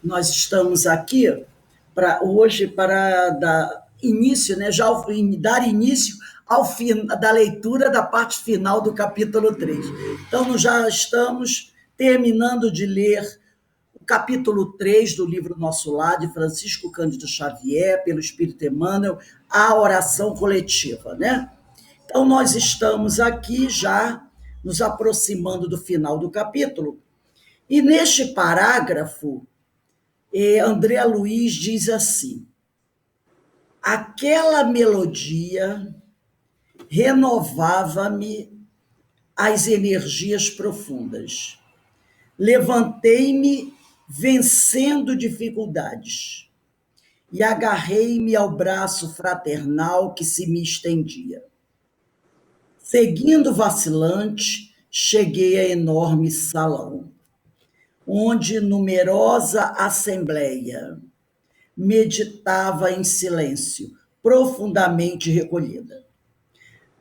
Nós estamos aqui hoje para dar início, né, dar início ao fim da leitura da parte final do capítulo 3. Então, nós já estamos terminando de ler o capítulo 3 do livro Nosso Lar, de Francisco Cândido Xavier, pelo Espírito Emmanuel, a oração coletiva, né? Então, nós estamos aqui já nos aproximando do final do capítulo, e neste parágrafo, André Luiz diz assim: aquela melodia renovava-me as energias profundas. Levantei-me vencendo dificuldades e agarrei-me ao braço fraternal que se me estendia. Seguindo vacilante, cheguei a enorme salão, onde numerosa assembleia meditava em silêncio, profundamente recolhida.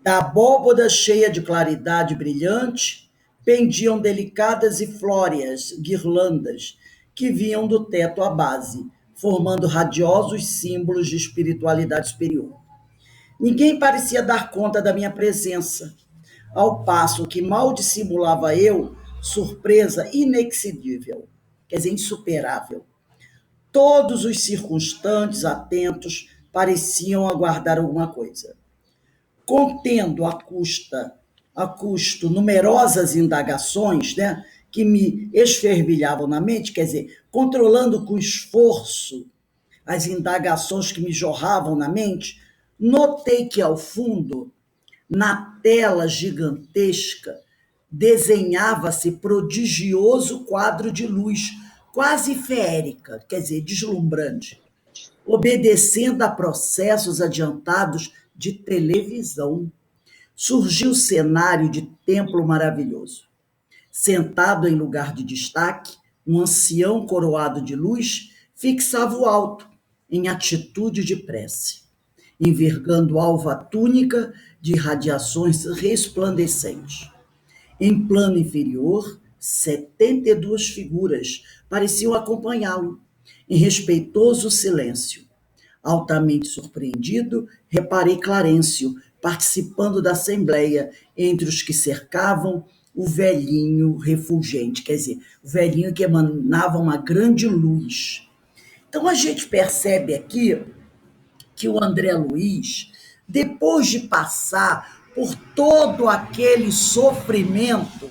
Da abóboda cheia de claridade brilhante, pendiam delicadas e flóreas guirlandas que vinham do teto à base, formando radiosos símbolos de espiritualidade superior. Ninguém parecia dar conta da minha presença, ao passo que mal dissimulava eu surpresa inexcedível, quer dizer, insuperável. Todos os circunstantes atentos pareciam aguardar alguma coisa. Contendo a custo numerosas indagações, né, que me esfervilhavam na mente, quer dizer, controlando com esforço as indagações que me jorravam na mente, notei que ao fundo, na tela gigantesca, desenhava-se prodigioso quadro de luz, quase feérica, quer dizer, deslumbrante, obedecendo a processos adiantados de televisão. Surgiu o cenário de templo maravilhoso. Sentado em lugar de destaque, um ancião coroado de luz fixava o alto, em atitude de prece, envergando alva túnica de radiações resplandecentes. Em plano inferior, 72 figuras pareciam acompanhá-lo, em respeitoso silêncio. Altamente surpreendido, reparei Clarencio participando da assembleia, entre os que cercavam o velhinho refulgente, quer dizer, o velhinho que emanava uma grande luz. Então a gente percebe aqui que o André Luiz, depois de passar por todo aquele sofrimento,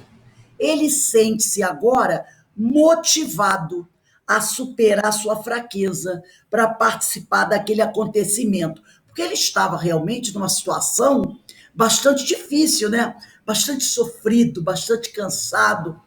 ele sente-se agora motivado a superar sua fraqueza para participar daquele acontecimento, porque ele estava realmente numa situação bastante difícil, né? Bastante sofrido, bastante cansado.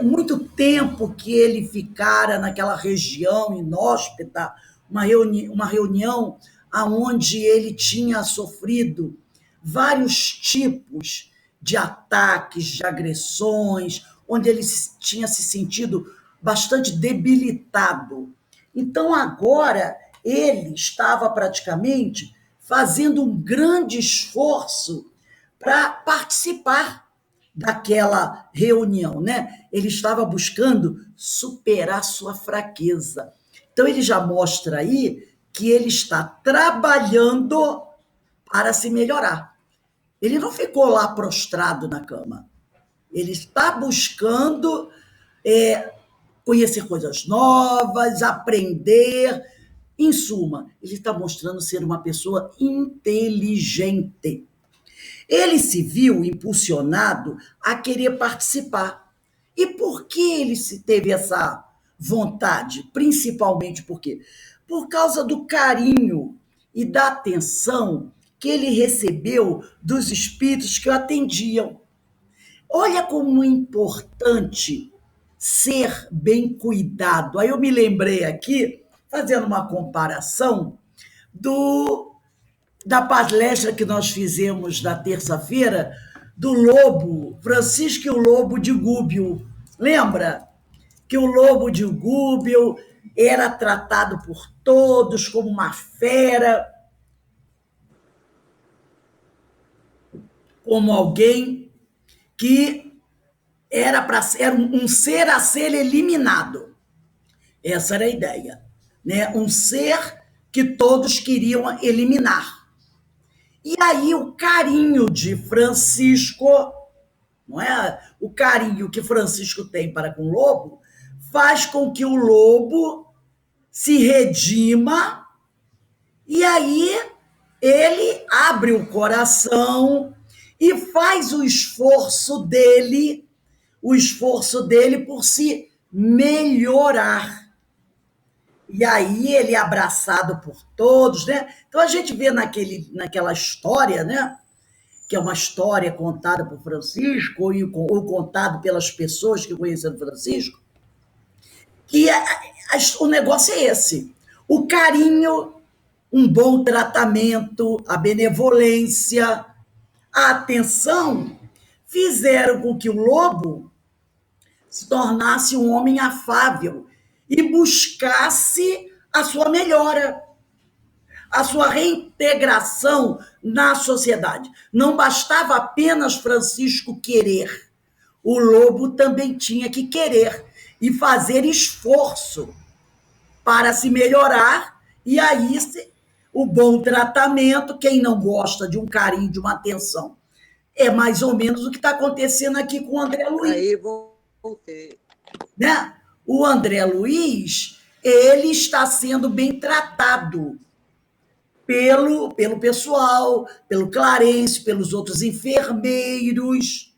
Muito tempo que ele ficara naquela região inóspita, uma reunião onde ele tinha sofrido vários tipos de ataques, de agressões, onde ele tinha se sentido bastante debilitado. Então, agora, ele estava praticamente fazendo um grande esforço para participar daquela reunião, né? Ele estava buscando superar sua fraqueza. Então ele já mostra aí que ele está trabalhando para se melhorar. Ele não ficou lá prostrado na cama. Ele está buscando conhecer coisas novas, aprender. Em suma, ele está mostrando ser uma pessoa inteligente. Ele se viu impulsionado a querer participar. E por que ele se teve essa vontade? Principalmente por quê? Por causa do carinho e da atenção que ele recebeu dos espíritos que o atendiam. Olha como é importante ser bem cuidado. Aí eu me lembrei aqui, fazendo uma comparação, do da palestra que nós fizemos na terça-feira do lobo, Francisco e o Lobo de Gúbio. Lembra? Que o Lobo de Gúbio era tratado por todos como uma fera, como alguém que era um ser a ser eliminado. Essa era a ideia, né? Um ser que todos queriam eliminar. E aí o carinho de Francisco, não é? O carinho que Francisco tem para com o lobo faz com que o lobo se redima e aí ele abre o coração e faz o esforço dele por se melhorar. E aí ele é abraçado por todos, né? Então a gente vê naquela história, né? Que é uma história contada por Francisco ou contado pelas pessoas que conheceram Francisco, que o negócio é esse. O carinho, um bom tratamento, a benevolência, a atenção fizeram com que o lobo se tornasse um homem afável e buscasse a sua melhora, a sua reintegração na sociedade. Não bastava apenas Francisco querer, o lobo também tinha que querer e fazer esforço para se melhorar, e aí o bom tratamento, quem não gosta de um carinho, de uma atenção, é mais ou menos o que está acontecendo aqui com o André Luiz. Aí voltei. Né? O André Luiz, ele está sendo bem tratado pelo pessoal, pelo Clarence, pelos outros enfermeiros.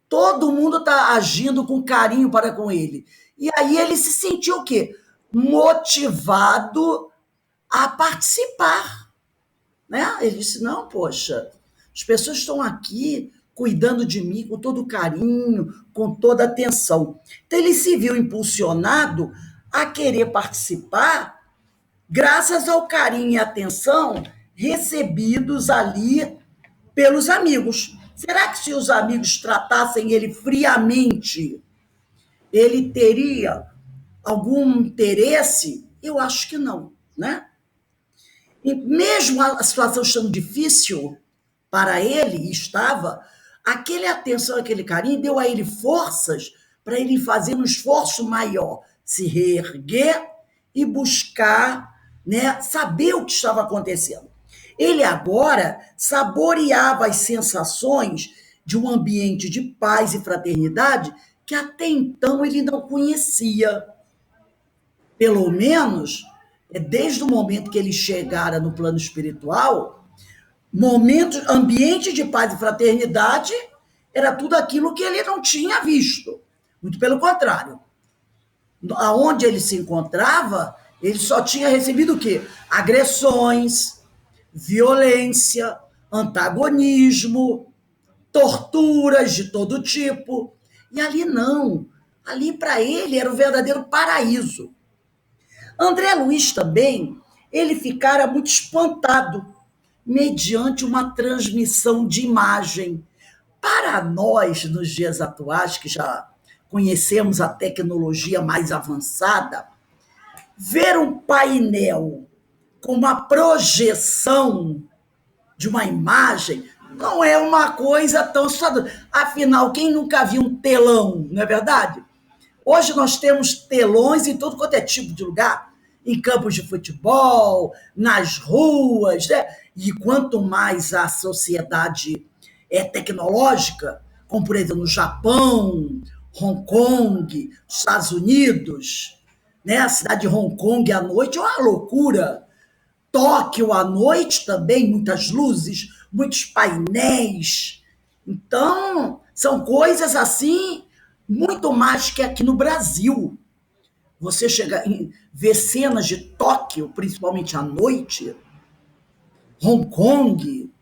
Todo mundo está agindo com carinho para com ele. E aí ele se sentiu o quê? Motivado a participar. Né? Ele disse, não, poxa, as pessoas estão aqui cuidando de mim com todo carinho, com toda atenção. Então ele se viu impulsionado a querer participar graças ao carinho e atenção recebidos ali pelos amigos. Será que se os amigos tratassem ele friamente, ele teria algum interesse? Eu acho que não, né? E mesmo a situação estando difícil para ele, estava, aquele atenção, aquele carinho deu a ele forças para ele fazer um esforço maior, se reerguer e buscar, né, saber o que estava acontecendo. Ele agora saboreava as sensações de um ambiente de paz e fraternidade que até então ele não conhecia. Pelo menos, desde o momento que ele chegara no plano espiritual, ambiente de paz e fraternidade era tudo aquilo que ele não tinha visto. Muito pelo contrário. Aonde ele se encontrava, ele só tinha recebido o quê? Agressões, violência, antagonismo, torturas de todo tipo. E ali não. Ali para ele era o verdadeiro paraíso. André Luiz também, ele ficara muito espantado mediante uma transmissão de imagem. Para nós, nos dias atuais, que já conhecemos a tecnologia mais avançada, ver um painel com uma projeção de uma imagem não é uma coisa tão assustadora. Afinal, quem nunca viu um telão, não é verdade? Hoje nós temos telões em todo quanto é tipo de lugar, em campos de futebol, nas ruas, né? E quanto mais a sociedade é tecnológica, como por exemplo no Japão, Hong Kong, Estados Unidos, né? A cidade de Hong Kong à noite é uma loucura. Tóquio à noite também, muitas luzes, muitos painéis. Então, são coisas assim, muito mais que aqui no Brasil. Você chega em ver cenas de Tóquio, principalmente à noite, Hong Kong,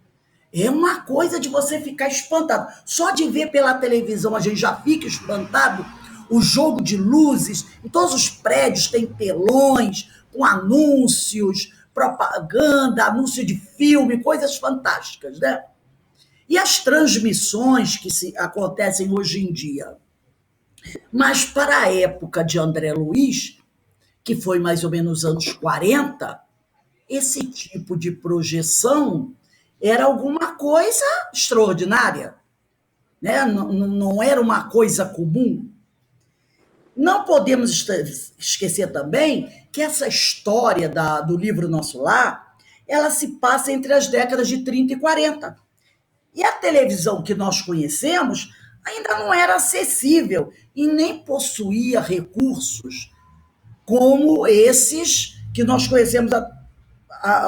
é uma coisa de você ficar espantado. Só de ver pela televisão a gente já fica espantado. O jogo de luzes, em todos os prédios tem telões com anúncios, propaganda, anúncio de filme, coisas fantásticas, né? E as transmissões que acontecem hoje em dia. Mas para a época de André Luiz, que foi mais ou menos nos anos 40, esse tipo de projeção era alguma coisa extraordinária, né? Não era uma coisa comum. Não podemos esquecer também que essa história do livro Nosso Lar, ela se passa entre as décadas de 30 e 40. E a televisão que nós conhecemos ainda não era acessível e nem possuía recursos como esses que nós conhecemos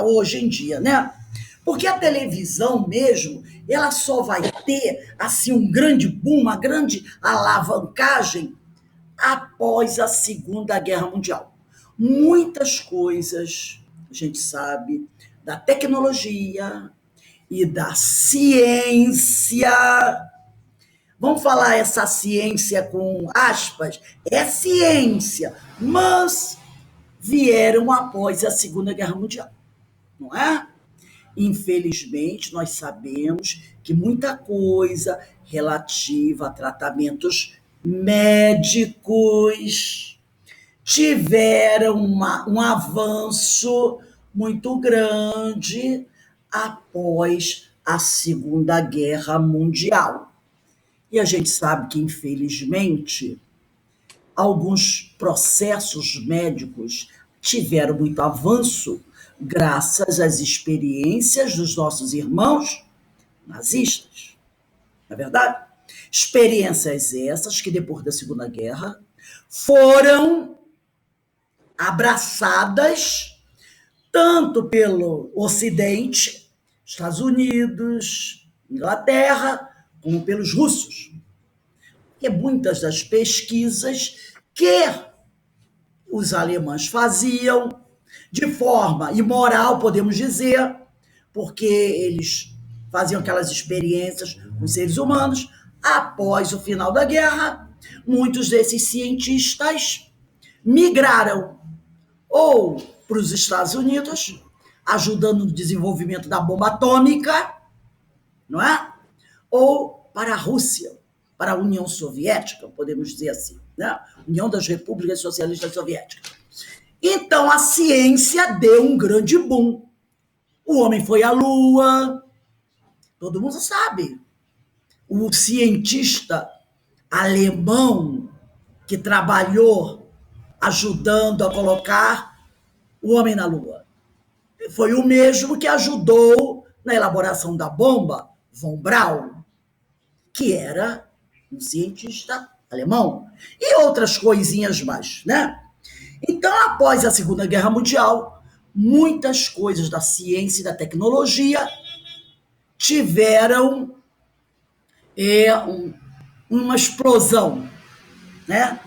hoje em dia, né? Porque a televisão mesmo, ela só vai ter assim um grande boom, uma grande alavancagem após a Segunda Guerra Mundial. Muitas coisas a gente sabe da tecnologia e da ciência. Vamos falar essa ciência com aspas? É ciência, mas vieram após a Segunda Guerra Mundial, não é? Infelizmente, nós sabemos que muita coisa relativa a tratamentos médicos tiveram um avanço muito grande após a Segunda Guerra Mundial. E a gente sabe que, infelizmente, alguns processos médicos tiveram muito avanço graças às experiências dos nossos irmãos nazistas. Não é verdade? Experiências essas que, depois da Segunda Guerra, foram abraçadas tanto pelo Ocidente, Estados Unidos, Inglaterra, como pelos russos. Porque muitas das pesquisas que os alemães faziam, de forma imoral, podemos dizer, porque eles faziam aquelas experiências com os seres humanos. Após o final da guerra, muitos desses cientistas migraram ou para os Estados Unidos, ajudando no desenvolvimento da bomba atômica, não é? Ou para a Rússia, para a União Soviética, podemos dizer assim, né? União das Repúblicas Socialistas Soviéticas. Então, a ciência deu um grande boom. O homem foi à Lua, todo mundo sabe. O cientista alemão que trabalhou ajudando a colocar o homem na Lua foi o mesmo que ajudou na elaboração da bomba, von Braun, que era um cientista alemão. E outras coisinhas mais, né? Então, após a Segunda Guerra Mundial, muitas coisas da ciência e da tecnologia tiveram uma explosão, né?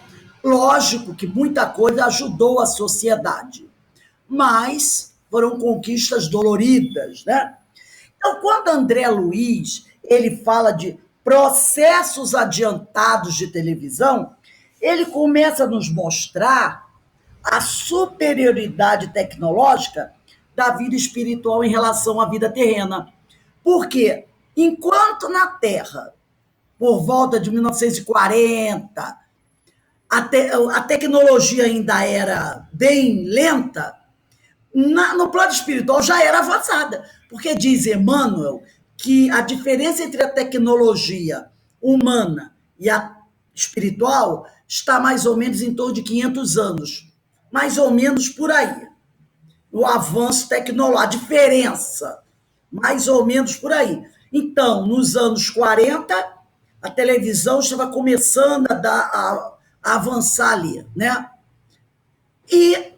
Lógico que muita coisa ajudou a sociedade, mas foram conquistas doloridas, né? Então, quando André Luiz ele fala de processos adiantados de televisão, ele começa a nos mostrar a superioridade tecnológica da vida espiritual em relação à vida terrena. Porque, enquanto na Terra, por volta de 1940, a tecnologia ainda era bem lenta, no plano espiritual já era avançada. Porque diz Emmanuel que a diferença entre a tecnologia humana e a espiritual está mais ou menos em torno de 500 anos. Mais ou menos por aí. O avanço tecnológico, a diferença, mais ou menos por aí. Então, nos anos 40, a televisão estava começando a avançar ali, né? E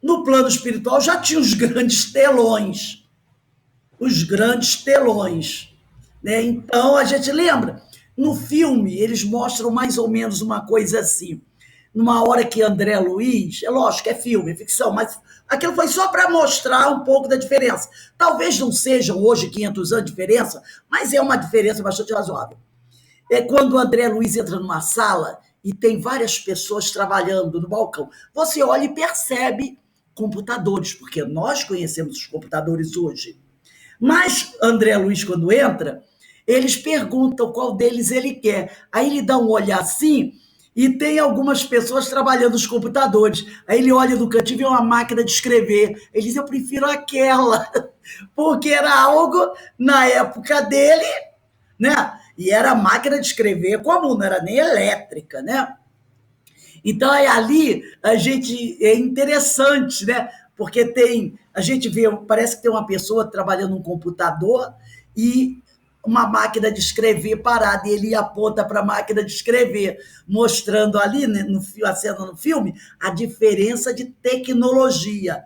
no plano espiritual já tinha os grandes telões. Os grandes telões. Né? Então, a gente lembra, no filme, eles mostram mais ou menos uma coisa assim. Numa hora que André Luiz, é lógico, é filme, é ficção, mas aquilo foi só para mostrar um pouco da diferença. Talvez não sejam hoje 500 anos de diferença, mas é uma diferença bastante razoável. É quando o André Luiz entra numa sala e tem várias pessoas trabalhando no balcão. Você olha e percebe computadores, porque nós conhecemos os computadores hoje. Mas André Luiz, quando entra, eles perguntam qual deles ele quer. Aí ele dá um olhar assim e tem algumas pessoas trabalhando nos computadores. Aí ele olha no cantinho e vê uma máquina de escrever. Ele diz, eu prefiro aquela, porque era algo na época dele, né? E era máquina de escrever comum, não era nem elétrica, né? Então, aí, ali, a gente é interessante, né? Porque a gente vê, parece que tem uma pessoa trabalhando num computador e uma máquina de escrever parada, e ele aponta para a máquina de escrever, mostrando ali, né, a cena no filme, a diferença de tecnologia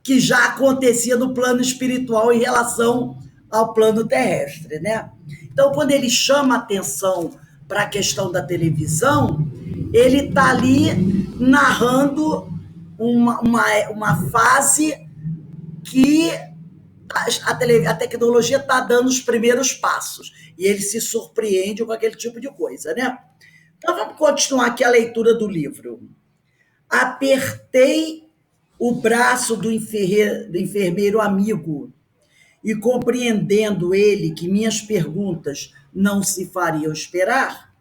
que já acontecia no plano espiritual em relação ao plano terrestre, né? Então, quando ele chama atenção para a questão da televisão, ele está ali narrando uma fase que a tecnologia está dando os primeiros passos e ele se surpreende com aquele tipo de coisa, né? Então, vamos continuar aqui a leitura do livro. Apertei o braço do enfermeiro amigo e, compreendendo ele que minhas perguntas não se fariam esperar,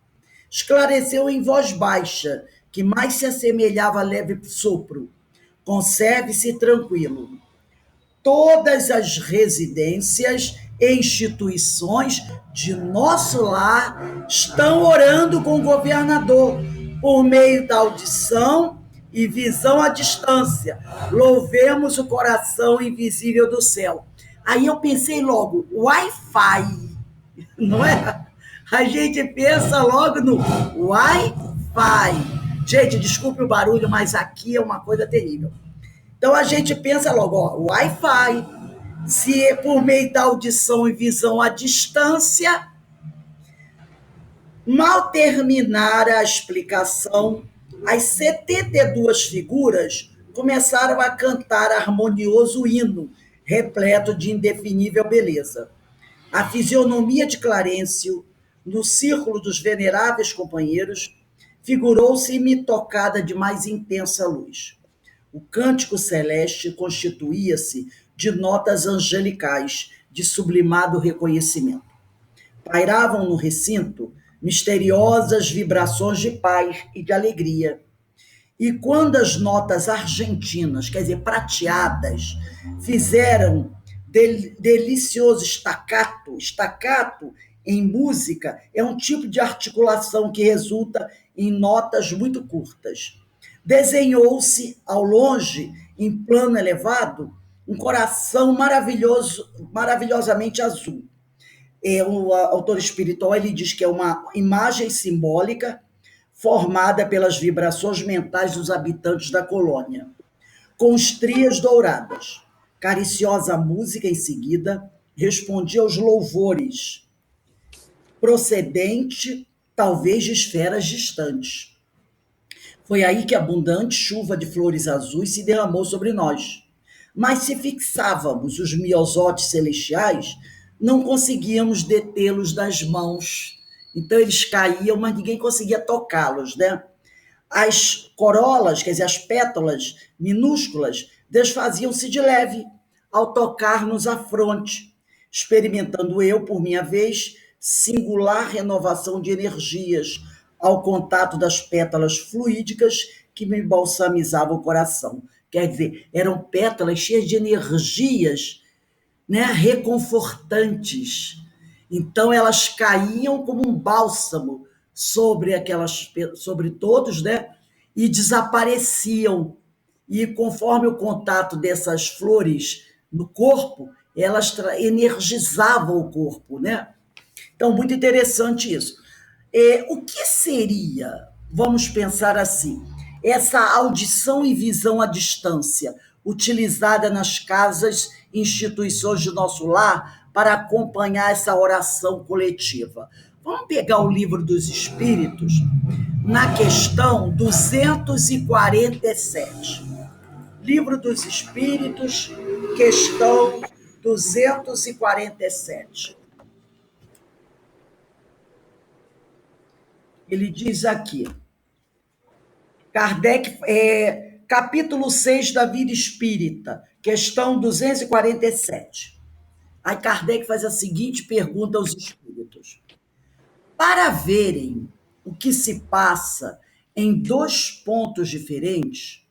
esclareceu em voz baixa, que mais se assemelhava a leve sopro: conserve-se tranquilo. Todas as residências e instituições de nosso lar estão orando com o governador por meio da audição e visão à distância. Louvemos o coração invisível do céu. Aí eu pensei logo, Wi-Fi, não é? A gente pensa logo no Wi-Fi. Gente, desculpe o barulho, mas aqui é uma coisa terrível. Então a gente pensa logo, ó, Wi-Fi, se é por meio da audição e visão à distância. Mal terminara a explicação, as 72 figuras começaram a cantar harmonioso hino, repleto de indefinível beleza. A fisionomia de Clarencio, no círculo dos veneráveis companheiros, figurou-se-me tocada de mais intensa luz. O cântico celeste constituía-se de notas angelicais, de sublimado reconhecimento. Pairavam no recinto misteriosas vibrações de paz e de alegria. E quando as notas argentinas, quer dizer, prateadas, fizeram delicioso staccato, staccato em música é um tipo de articulação que resulta em notas muito curtas. Desenhou-se ao longe, em plano elevado, um coração maravilhoso, maravilhosamente azul. O autor espiritual ele diz que é uma imagem simbólica formada pelas vibrações mentais dos habitantes da colônia, com estrias douradas. Cariciosa música em seguida respondia aos louvores, procedente talvez de esferas distantes. Foi aí que a abundante chuva de flores azuis se derramou sobre nós. Mas se fixávamos os miosotes celestiais, não conseguíamos detê-los das mãos. Então eles caíam, mas ninguém conseguia tocá-los, né? As corolas, quer dizer, as pétalas minúsculas, desfaziam-se de leve ao tocar-nos a fronte, experimentando eu, por minha vez, singular renovação de energias ao contato das pétalas fluídicas que me balsamizavam o coração. Quer dizer, eram pétalas cheias de energias, né, reconfortantes. Então elas caíam como um bálsamo sobre todos, né, e desapareciam. E conforme o contato dessas flores no corpo, elas energizavam o corpo, né? Então, muito interessante isso. O que seria, vamos pensar assim, essa audição e visão à distância, utilizada nas casas e instituições de nosso lar para acompanhar essa oração coletiva? Vamos pegar o Livro dos Espíritos, na questão 247. Livro dos Espíritos, questão 247. Ele diz aqui, Kardec, capítulo 6 da Vida Espírita, questão 247. Aí Kardec faz a seguinte pergunta aos espíritos: para verem o que se passa em dois pontos diferentes,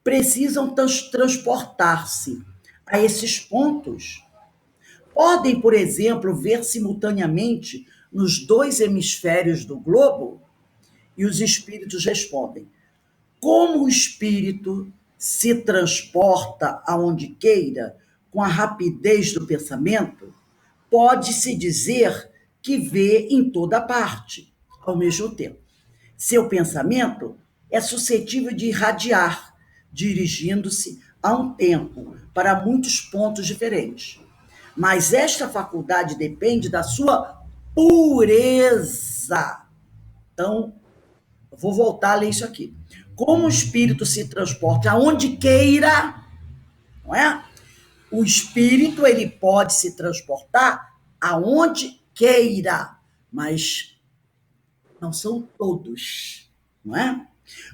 precisam transportar-se a esses pontos? Podem, por exemplo, ver simultaneamente nos dois hemisférios do globo? E os espíritos respondem: como o espírito se transporta aonde queira, com a rapidez do pensamento, pode-se dizer que vê em toda parte, ao mesmo tempo. Seu pensamento é suscetível de irradiar, dirigindo-se a um tempo para muitos pontos diferentes. Mas esta faculdade depende da sua pureza. Então, eu vou voltar a ler isso aqui. Como o espírito se transporta aonde queira, não é? O espírito ele pode se transportar aonde queira, mas não são todos, não é?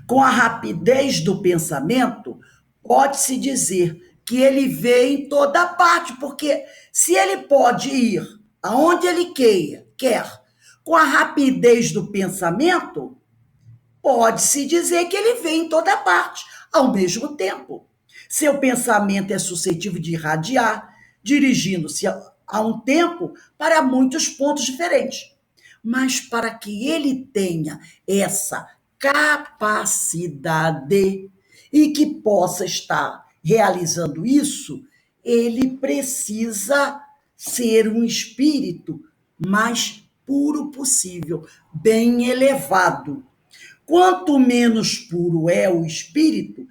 Com a rapidez do pensamento, pode-se dizer que ele vê em toda parte, porque se ele pode ir aonde ele quer, com a rapidez do pensamento, pode-se dizer que ele vê em toda parte, ao mesmo tempo. Seu pensamento é suscetível de irradiar, dirigindo-se a um tempo para muitos pontos diferentes. Mas para que ele tenha essa capacidade e que possa estar realizando isso, ele precisa ser um espírito mais puro possível, bem elevado. Quanto menos puro é o espírito,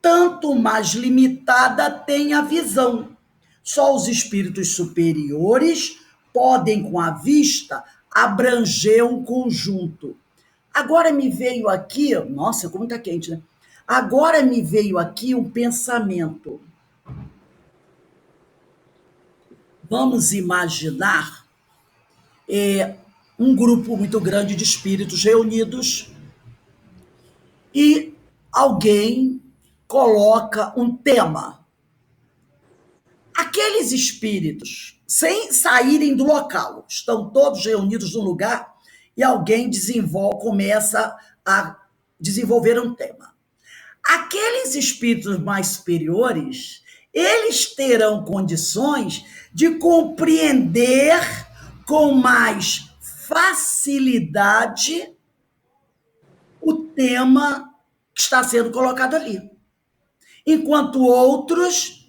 tanto mais limitada tem a visão. Só os espíritos superiores podem, com a vista, abranger um conjunto. Agora me veio aqui, nossa, como está quente, né? Agora me veio aqui um pensamento. Vamos imaginar um grupo muito grande de espíritos reunidos e alguém coloca um tema. Aqueles espíritos, sem saírem do local, estão todos reunidos no lugar e alguém começa a desenvolver um tema. Aqueles espíritos mais superiores, eles terão condições de compreender com mais facilidade o tema que está sendo colocado ali. Enquanto outros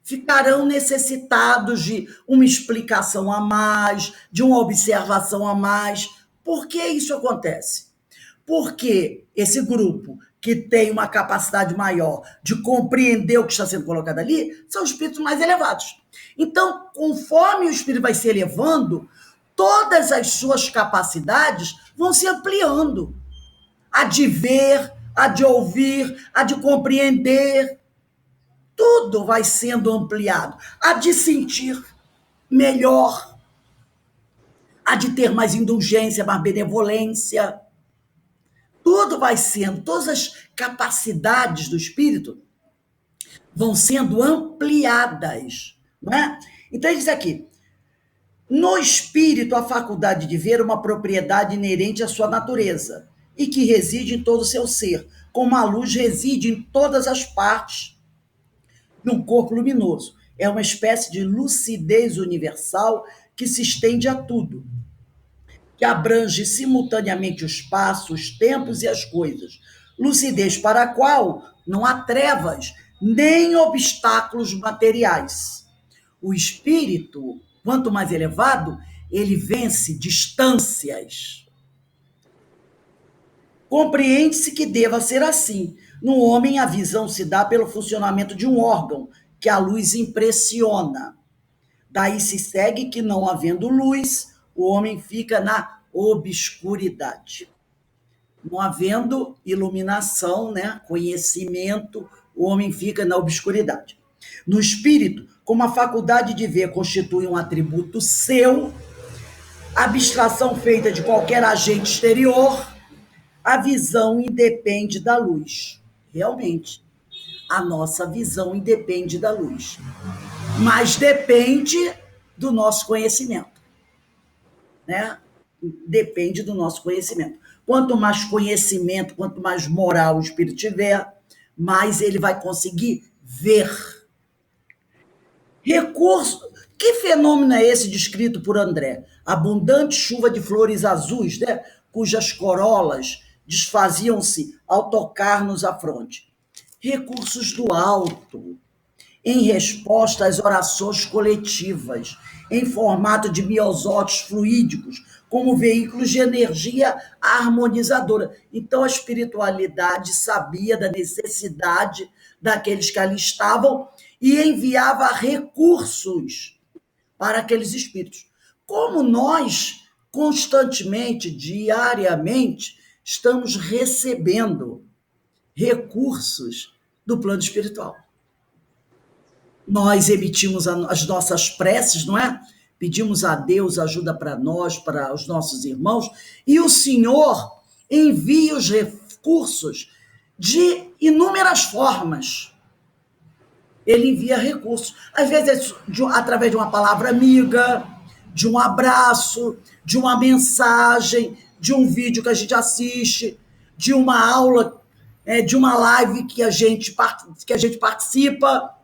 ficarão necessitados de uma explicação a mais, de uma observação a mais. Por que isso acontece? Porque esse grupo que tem uma capacidade maior de compreender o que está sendo colocado ali são espíritos mais elevados. Então, conforme o espírito vai se elevando, todas as suas capacidades vão se ampliando. A de ver, a de ouvir, a de compreender, tudo vai sendo ampliado. A de sentir melhor, a de ter mais indulgência, mais benevolência. Tudo vai sendo, todas as capacidades do espírito vão sendo ampliadas, não é? Então ele diz aqui: no espírito a faculdade de ver é uma propriedade inerente à sua natureza e que reside em todo o seu ser, como a luz reside em todas as partes de um corpo luminoso. É uma espécie de lucidez universal que se estende a tudo, que abrange simultaneamente o espaço, os tempos e as coisas. Lucidez para a qual não há trevas, nem obstáculos materiais. O espírito, quanto mais elevado, ele vence distâncias. Compreende-se que deva ser assim. No homem, a visão se dá pelo funcionamento de um órgão, que a luz impressiona. Daí se segue que, não havendo luz, o homem fica na obscuridade. Não havendo iluminação, né, conhecimento, o homem fica na obscuridade. No espírito, como a faculdade de ver constitui um atributo seu, abstração feita de qualquer agente exterior, a visão independe da luz. Realmente, a nossa visão independe da luz, mas depende do nosso conhecimento, né? Depende do nosso conhecimento. Quanto mais conhecimento, quanto mais moral o espírito tiver, mais ele vai conseguir ver. Recurso. Que fenômeno é esse descrito por André? Abundante chuva de flores azuis, né? Cujas corolas desfaziam-se ao tocar-nos a fronte. Recursos do alto, em resposta às orações coletivas, em formato de miosótios fluídicos, como veículos de energia harmonizadora. Então, a espiritualidade sabia da necessidade daqueles que ali estavam e enviava recursos para aqueles espíritos. Como nós, constantemente, diariamente, estamos recebendo recursos do plano espiritual. Nós emitimos as nossas preces, não é? Pedimos a Deus ajuda para nós, para os nossos irmãos, e o Senhor envia os recursos de inúmeras formas. Ele envia recursos. Às vezes através de uma palavra amiga, de um abraço, de uma mensagem, de um vídeo que a gente assiste, de uma aula, de uma live que a gente participa.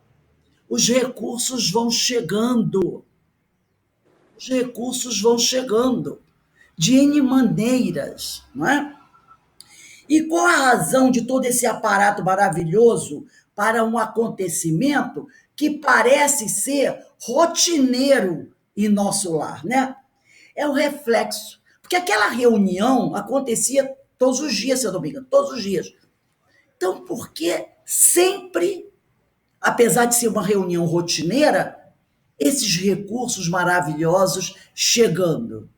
Os recursos vão chegando. Os recursos vão chegando de N maneiras, não é? E qual a razão de todo esse aparato maravilhoso para um acontecimento que parece ser rotineiro em nosso lar, né? É o reflexo. Porque aquela reunião acontecia todos os dias, se eu não me engano, todos os dias. Então, por que sempre, apesar de ser uma reunião rotineira, esses recursos maravilhosos chegando?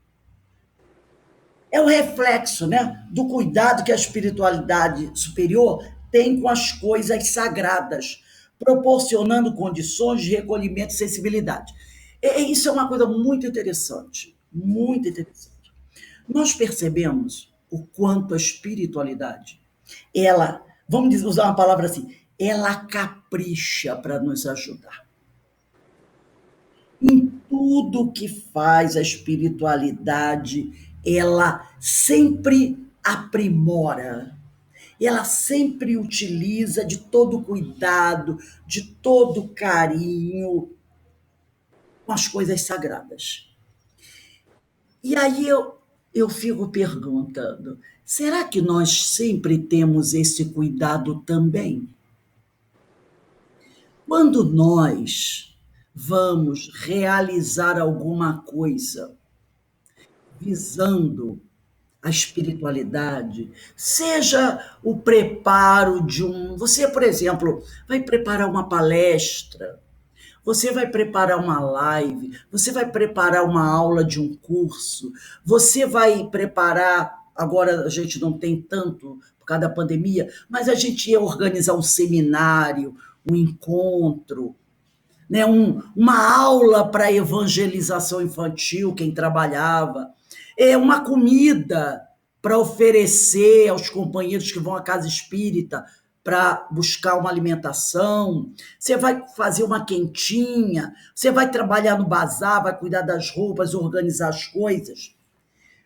É o reflexo, né, do cuidado que a espiritualidade superior tem com as coisas sagradas, proporcionando condições de recolhimento e sensibilidade. Isso é uma coisa muito interessante, muito interessante. Nós percebemos o quanto a espiritualidade, ela, vamos usar uma palavra assim, ela capricha para nos ajudar. Em tudo que faz a espiritualidade, ela sempre aprimora, ela sempre utiliza de todo cuidado, de todo carinho com as coisas sagradas. E aí eu fico perguntando, será que nós sempre temos esse cuidado também? Quando nós vamos realizar alguma coisa visando a espiritualidade, seja o preparo de um. Você, por exemplo, vai preparar uma palestra, você vai preparar uma live, você vai preparar uma aula de um curso, você vai preparar. Agora a gente não tem tanto por causa da pandemia, mas a gente ia organizar um seminário, um encontro, né, uma aula para evangelização infantil, quem trabalhava, uma comida para oferecer aos companheiros que vão à casa espírita para buscar uma alimentação, você vai fazer uma quentinha, você vai trabalhar no bazar, vai cuidar das roupas, organizar as coisas.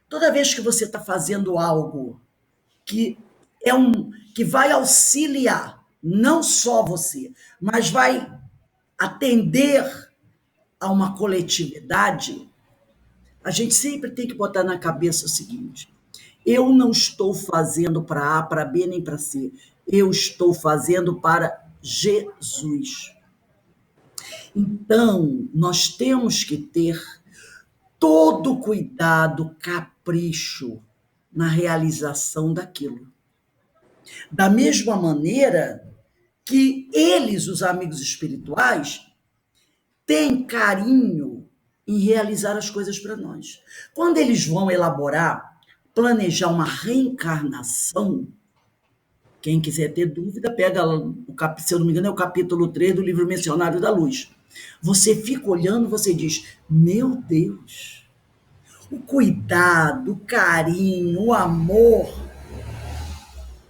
Toda vez que você está fazendo algo que que vai auxiliar não só você, mas vai atender a uma coletividade, a gente sempre tem que botar na cabeça o seguinte: eu não estou fazendo para A, para B, nem para C. Eu estou fazendo para Jesus. Então, nós temos que ter todo cuidado, capricho na realização daquilo. Da mesma maneira que eles, os amigos espirituais, têm carinho em realizar as coisas para nós. Quando eles vão elaborar, planejar uma reencarnação, quem quiser ter dúvida, pega, se eu não me engano, é o capítulo 3 do livro Missionário da Luz. Você fica olhando, você diz, meu Deus, o cuidado, o carinho, o amor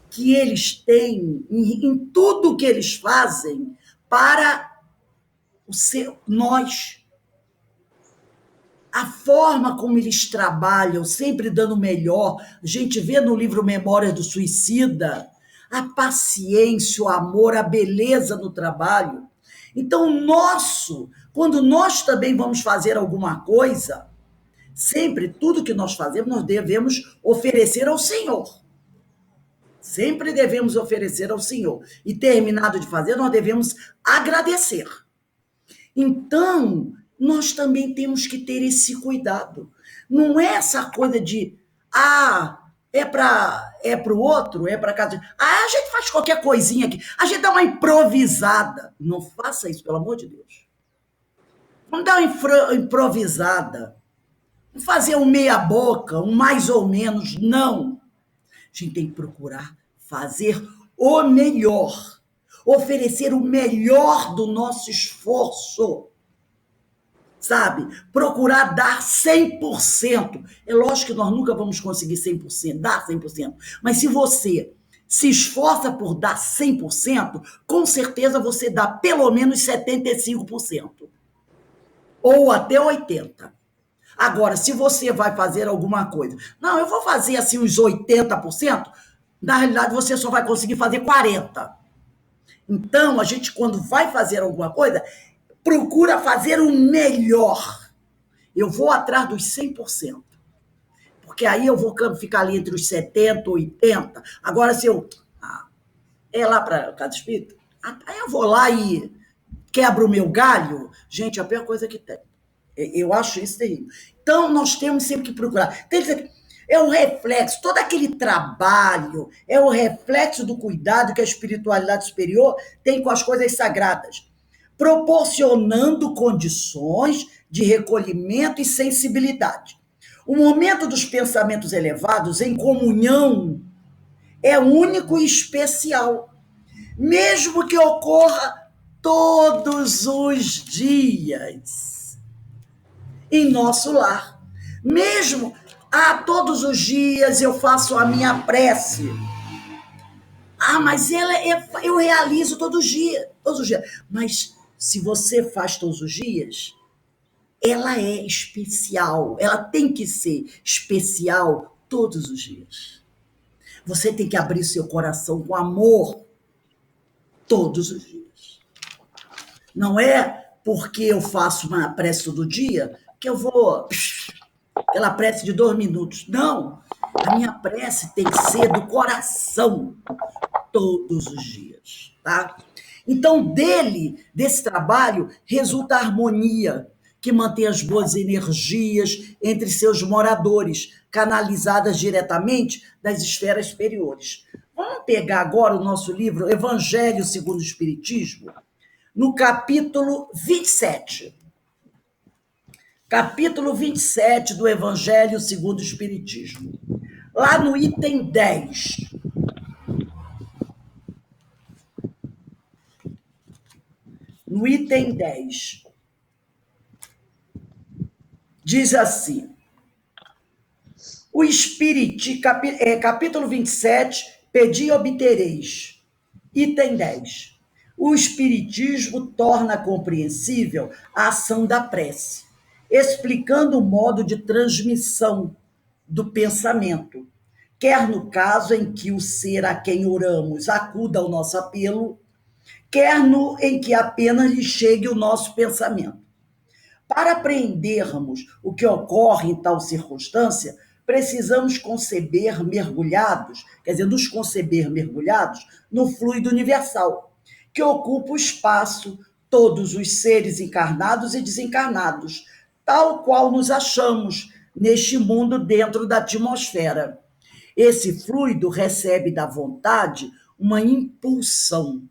que eles têm em tudo que eles fazem para nós. A forma como eles trabalham, sempre dando o melhor. A gente vê no livro Memórias do Suicida a paciência, o amor, a beleza no trabalho. Então, quando nós também vamos fazer alguma coisa, sempre tudo que nós fazemos, nós devemos oferecer ao Senhor. Sempre devemos oferecer ao Senhor. E terminado de fazer, nós devemos agradecer. Então, nós também temos que ter esse cuidado. Não é essa coisa de, é para o outro, é para casa. A gente faz qualquer coisinha aqui. A gente dá uma improvisada. Não faça isso, pelo amor de Deus. Vamos dar uma improvisada. Não fazer um meia boca, um mais ou menos, não. A gente tem que procurar fazer o melhor. Oferecer o melhor do nosso esforço. Sabe? Procurar dar 100%. É lógico que nós nunca vamos conseguir 100%, dar 100%. Mas se você se esforça por dar 100%, com certeza você dá pelo menos 75%. Ou até 80%. Agora, se você vai fazer alguma coisa, não, eu vou fazer assim uns 80%, na realidade você só vai conseguir fazer 40%. Então, a gente, quando vai fazer alguma coisa, procura fazer o melhor. Eu vou atrás dos 100%. Porque aí eu vou ficar ali entre os 70%, 80%. Agora, se eu... é lá para cada espírito? Aí eu vou lá e quebro o meu galho. Gente, é a pior coisa que tem. Eu acho isso terrível. Então, nós temos sempre que procurar. É o reflexo, todo aquele trabalho, é o reflexo do cuidado que a espiritualidade superior tem com as coisas sagradas, proporcionando condições de recolhimento e sensibilidade. O momento dos pensamentos elevados em comunhão é único e especial, mesmo que ocorra todos os dias em nosso lar. Mesmo todos os dias eu faço a minha prece. Mas eu realizo todos os dias. Mas se você faz todos os dias, ela é especial. Ela tem que ser especial todos os dias. Você tem que abrir seu coração com amor todos os dias. Não é porque eu faço uma prece todo dia que eu vou... aquela prece de 2 minutos. Não. A minha prece tem que ser do coração todos os dias, tá? Então, desse trabalho, resulta a harmonia, que mantém as boas energias entre seus moradores, canalizadas diretamente das esferas superiores. Vamos pegar agora o nosso livro Evangelho segundo o Espiritismo, no capítulo 27. Capítulo 27 do Evangelho segundo o Espiritismo. Lá no item 10. No item 10. Diz assim: o Espírito, capítulo 27, pedi e obtereis. Item 10. O Espiritismo torna compreensível a ação da prece, explicando o modo de transmissão do pensamento, quer no caso em que o ser a quem oramos acuda ao nosso apelo, quer no em que apenas lhe chegue o nosso pensamento. Para apreendermos o que ocorre em tal circunstância, precisamos nos conceber mergulhados no fluido universal, que ocupa o espaço, todos os seres encarnados e desencarnados, tal qual nos achamos neste mundo dentro da atmosfera. Esse fluido recebe da vontade uma impulsão.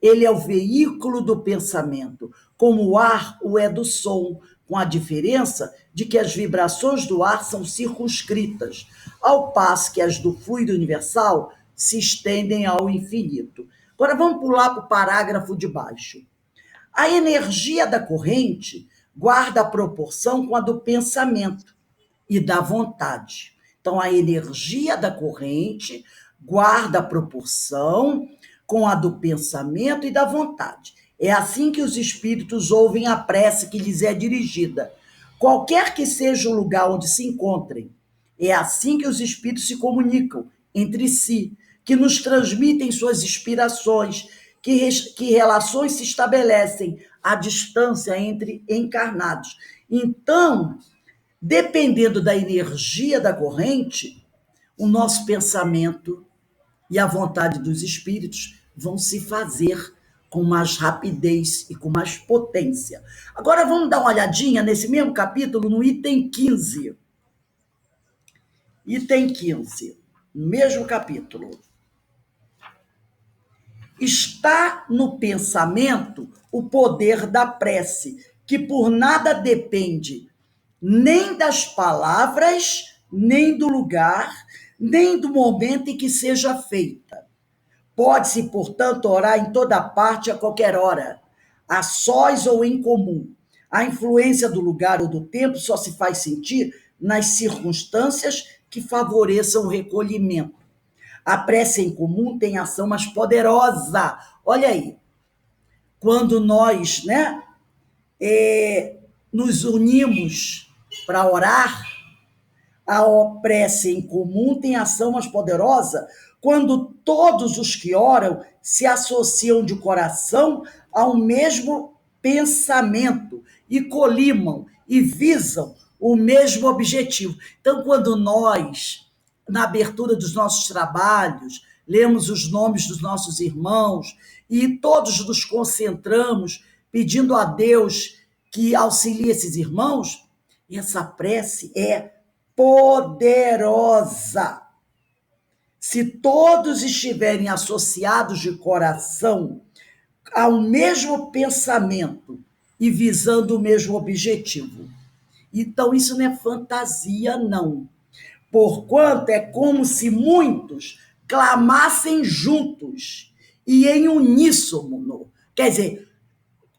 Ele é o veículo do pensamento, como o ar o é do som, com a diferença de que as vibrações do ar são circunscritas, ao passo que as do fluido universal se estendem ao infinito. Agora vamos pular para o parágrafo de baixo. A energia da corrente guarda a proporção com a do pensamento e da vontade. Então, a energia da corrente guarda a proporção com a do pensamento e da vontade. É assim que os espíritos ouvem a prece que lhes é dirigida, qualquer que seja o lugar onde se encontrem. É assim que os espíritos se comunicam entre si, que nos transmitem suas inspirações, que relações se estabelecem à distância entre encarnados. Então, dependendo da energia da corrente, o nosso pensamento e a vontade dos espíritos vão se fazer com mais rapidez e com mais potência. Agora vamos dar uma olhadinha nesse mesmo capítulo, no item 15. Item 15, no mesmo capítulo. Está no pensamento o poder da prece, que por nada depende, nem das palavras, nem do lugar, nem do momento em que seja feita. Pode-se, portanto, orar em toda parte, a qualquer hora, a sós ou em comum. A influência do lugar ou do tempo só se faz sentir nas circunstâncias que favoreçam o recolhimento. A prece em comum tem ação mais poderosa. Olha aí, quando nós, nos unimos para orar, a prece em comum tem ação mais poderosa quando todos os que oram se associam de coração ao mesmo pensamento e colimam e visam o mesmo objetivo. Então, quando nós, na abertura dos nossos trabalhos, lemos os nomes dos nossos irmãos e todos nos concentramos pedindo a Deus que auxilie esses irmãos, essa prece é poderosa. Se todos estiverem associados de coração ao mesmo pensamento e visando o mesmo objetivo. Então, isso não é fantasia, não. Porquanto é como se muitos clamassem juntos e em uníssono. Quer dizer,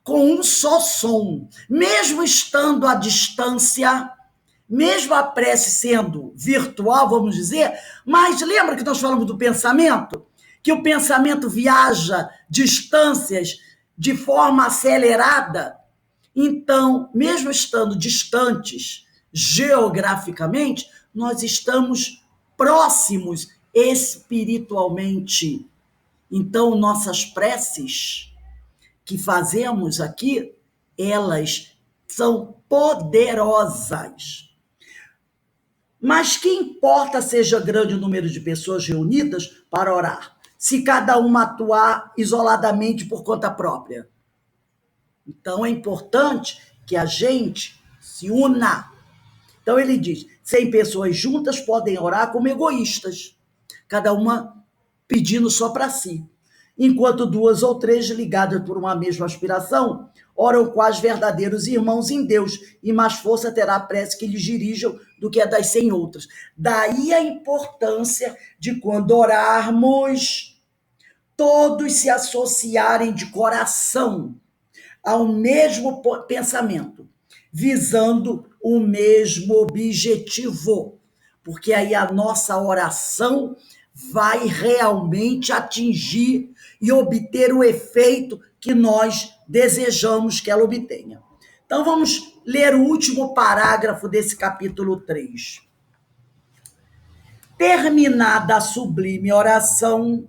com um só som, mesmo estando à distância, mesmo a prece sendo virtual, vamos dizer, mas lembra que nós falamos do pensamento? Que o pensamento viaja distâncias de forma acelerada. Então, mesmo estando distantes geograficamente, nós estamos próximos espiritualmente. Então, nossas preces que fazemos aqui, elas são poderosas. Mas que importa seja grande o número de pessoas reunidas para orar, se cada uma atuar isoladamente por conta própria? Então é importante que a gente se una. Então ele diz, 100 pessoas juntas podem orar como egoístas, cada uma pedindo só para si, enquanto 2 ou 3 ligadas por uma mesma aspiração oram quais verdadeiros irmãos em Deus, e mais força terá a prece que lhes dirijam do que a das 100 outras. Daí a importância de, quando orarmos, todos se associarem de coração ao mesmo pensamento, visando o mesmo objetivo, porque aí a nossa oração vai realmente atingir e obter o efeito que nós desejamos que ela obtenha. Então vamos ler o último parágrafo desse capítulo 3. Terminada a sublime oração,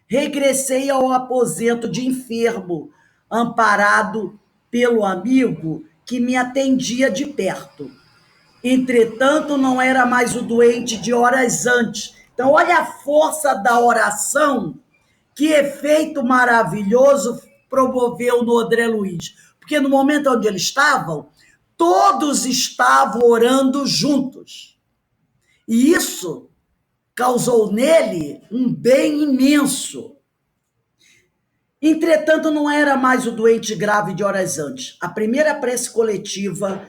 regressei ao aposento de enfermo, amparado pelo amigo que me atendia de perto. Entretanto, não era mais o doente de horas antes. Então, olha a força da oração, que efeito maravilhoso promoveu no André Luiz. Porque no momento onde eles estavam, todos estavam orando juntos. E isso causou nele um bem imenso. Entretanto, não era mais o doente grave de horas antes. A primeira prece coletiva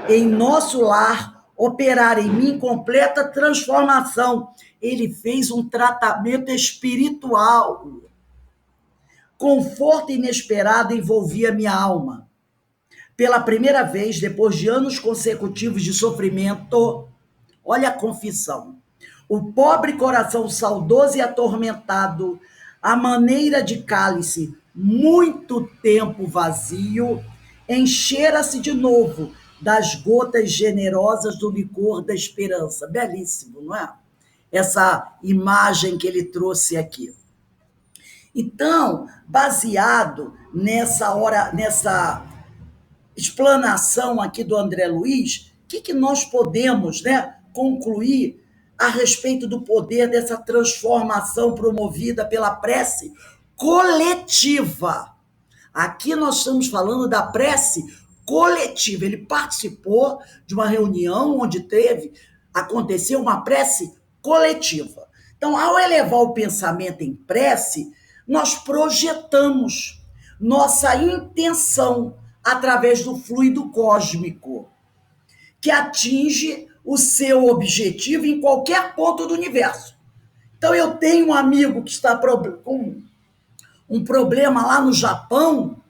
em nosso lar operara em mim completa transformação. Ele fez um tratamento espiritual. Conforto inesperado envolvia minha alma. Pela primeira vez, depois de anos consecutivos de sofrimento, olha a confissão. O pobre coração saudoso e atormentado, à maneira de cálice muito tempo vazio, enchera-se de novo das gotas generosas do licor da esperança. Belíssimo, não é? Essa imagem que ele trouxe aqui. Então, baseado nessa explanação aqui do André Luiz, o que nós podemos, concluir a respeito do poder dessa transformação promovida pela prece coletiva. Aqui nós estamos falando da prece coletiva. Ele participou de uma reunião onde aconteceu uma prece coletiva. Então, ao elevar o pensamento em prece, nós projetamos nossa intenção através do fluido cósmico, que atinge o seu objetivo em qualquer ponto do universo. Então, eu tenho um amigo que está com um problema lá no Japão,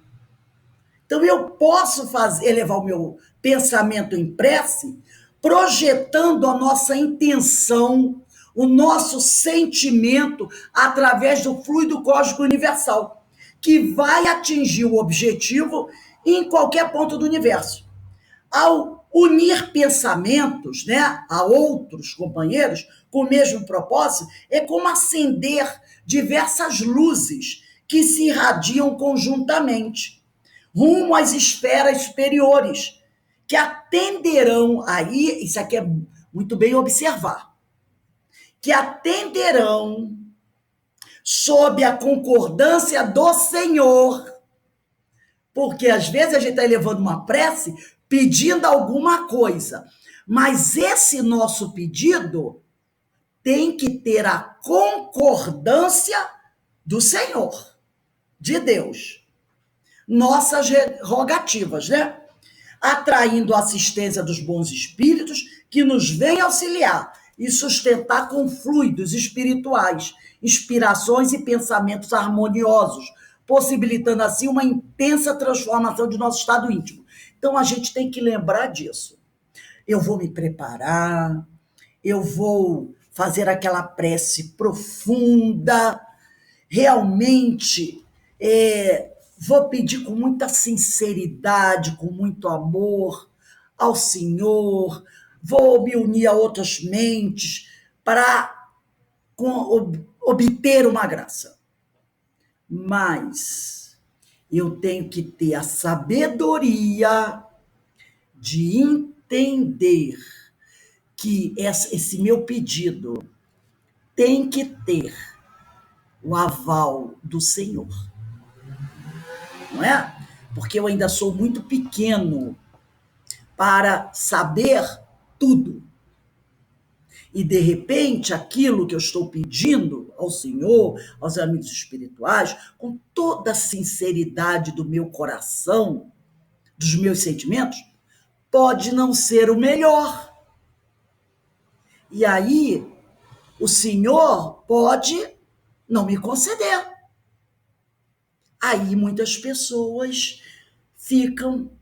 então eu posso elevar o meu pensamento em prece, projetando a nossa intenção, o nosso sentimento através do fluido cósmico universal, que vai atingir o objetivo em qualquer ponto do universo. Ao unir pensamentos, né, a outros companheiros com o mesmo propósito, é como acender diversas luzes que se irradiam conjuntamente, rumo às esferas superiores, que atenderão aí, isso aqui é muito bem observar, que atenderão sob a concordância do Senhor, porque às vezes a gente está elevando uma prece pedindo alguma coisa, mas esse nosso pedido tem que ter a concordância do Senhor, de Deus. Nossas rogativas, né? Atraindo a assistência dos bons espíritos que nos vêm auxiliar e sustentar com fluidos espirituais, inspirações e pensamentos harmoniosos, possibilitando assim uma intensa transformação de nosso estado íntimo. Então a gente tem que lembrar disso. Eu vou me preparar, eu vou fazer aquela prece profunda, realmente vou pedir com muita sinceridade, com muito amor ao Senhor, vou me unir a outras mentes para obter uma graça. Mas eu tenho que ter a sabedoria de entender que esse meu pedido tem que ter o aval do Senhor. Não é? Porque eu ainda sou muito pequeno para saber tudo. E, de repente, aquilo que eu estou pedindo ao Senhor, aos amigos espirituais, com toda a sinceridade do meu coração, dos meus sentimentos, pode não ser o melhor. E aí, o Senhor pode não me conceder. Aí, muitas pessoas ficam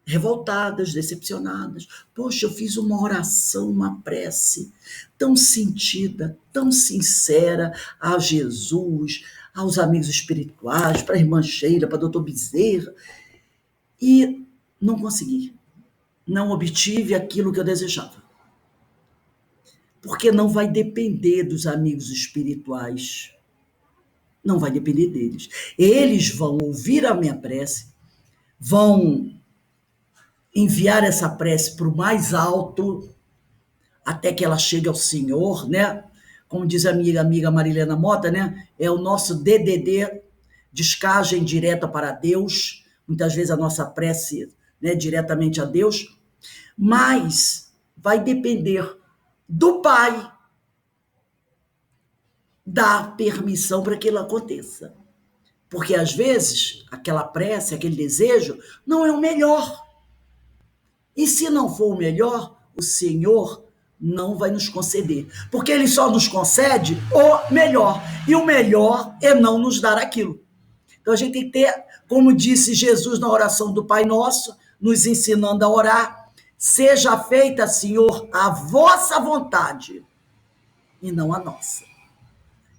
revoltadas, decepcionadas. Poxa, eu fiz uma oração, uma prece tão sentida, tão sincera a Jesus, aos amigos espirituais, para a irmã Sheila, para o doutor Bezerra, e não consegui. Não obtive aquilo que eu desejava. Porque não vai depender dos amigos espirituais. Não vai depender deles. Eles vão ouvir a minha prece, vão enviar essa prece para o mais alto, até que ela chegue ao Senhor, né? Como diz a minha amiga Marilena Mota, né? É o nosso DDD, descagem direta para Deus, muitas vezes a nossa prece, né, diretamente a Deus, mas vai depender do Pai dar permissão para que aquilo aconteça. Porque às vezes aquela prece, aquele desejo, não é o melhor. E se não for o melhor, o Senhor não vai nos conceder. Porque Ele só nos concede o melhor. E o melhor é não nos dar aquilo. Então a gente tem que ter, como disse Jesus na oração do Pai Nosso, nos ensinando a orar, seja feita, Senhor, a vossa vontade e não a nossa.